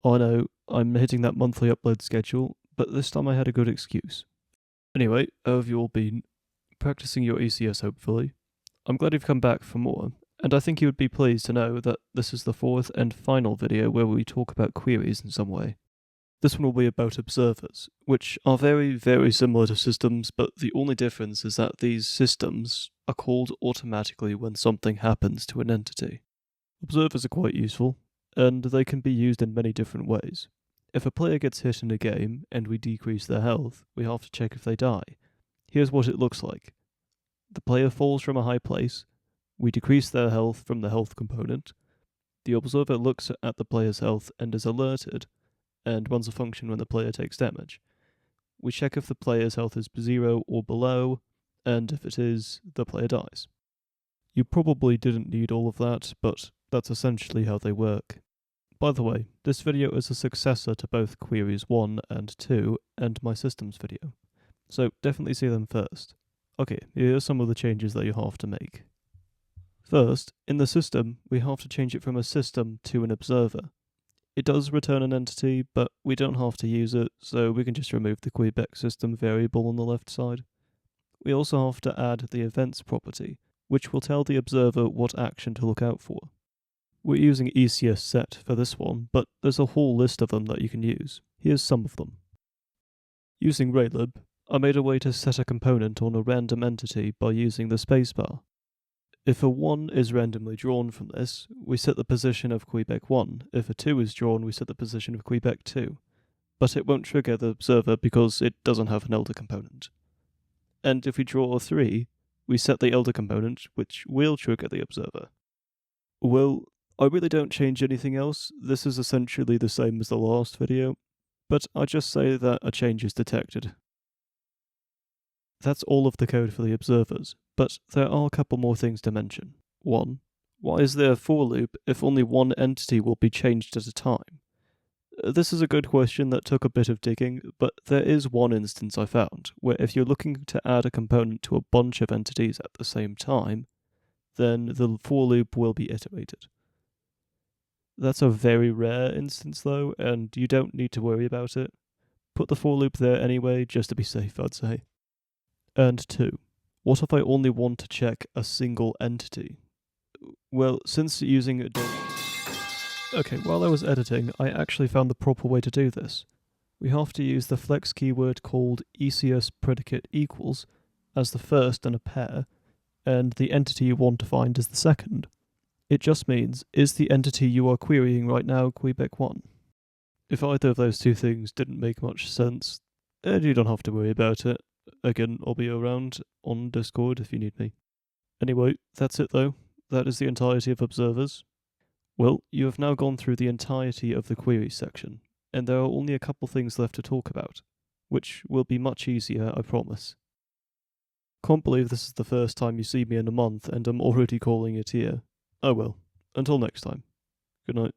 I know, I'm hitting that monthly upload schedule, but this time I had a good excuse. Anyway, how have you all been? Practicing your ECS, hopefully. I'm glad you've come back for more, and I think you would be pleased to know that this is the fourth and final video where we talk about queries in some way. This one will be about observers, which are very, very similar to systems, but the only difference is that these systems are called automatically when something happens to an entity. Observers are quite useful, and they can be used in many different ways. If a player gets hit in a game and we decrease their health, we have to check if they die. Here's what it looks like. The player falls from a high place, we decrease their health from the health component, the observer looks at the player's health and is alerted, and runs a function when the player takes damage. We check if the player's health is 0 or below, and if it is, the player dies. You probably didn't need all of that, but that's essentially how they work. By the way, this video is a successor to both Queries 1 and 2 and my systems video, so definitely see them first. Okay, here are some of the changes that you have to make. First, in the system, we have to change it from a system to an observer. It does return an entity, but we don't have to use it, so we can just remove the Quebec system variable on the left side. We also have to add the events property, which will tell the observer what action to look out for. We're using ECS set for this one, but there's a whole list of them that you can use. Here's some of them. Using Raylib, I made a way to set a component on a random entity by using the spacebar. If a 1 is randomly drawn from this, we set the position of Quebec 1. If a 2 is drawn, we set the position of Quebec 2. But it won't trigger the observer because it doesn't have an elder component. And if we draw a 3, we set the elder component, which will trigger the observer. Well, I really don't change anything else. This is essentially the same as the last video, but I just say that a change is detected. That's all of the code for the observers, but there are a couple more things to mention. 1. Why is there a for loop if only one entity will be changed at a time? This is a good question that took a bit of digging, but there is one instance I found, where if you're looking to add a component to a bunch of entities at the same time, then the for loop will be iterated. That's a very rare instance though, and you don't need to worry about it. Put the for loop there anyway, just to be safe, I'd say. And 2. What if I only want to check a single entity? Well, since using a Okay, while I was editing, I actually found the proper way to do this. We have to use the flex keyword called ECS predicate equals as the first in a pair, and the entity you want to find is the second. It just means, is the entity you are querying right now Quebec 1? If either of those two things didn't make much sense, then you don't have to worry about it. Again, I'll be around on Discord if you need me. Anyway, that's it though. That is the entirety of observers. Well, you have now gone through the entirety of the queries section, and there are only a couple things left to talk about, which will be much easier, I promise. Can't believe this is the first time you see me in a month and I'm already calling it here. Oh well, until next time. Good night.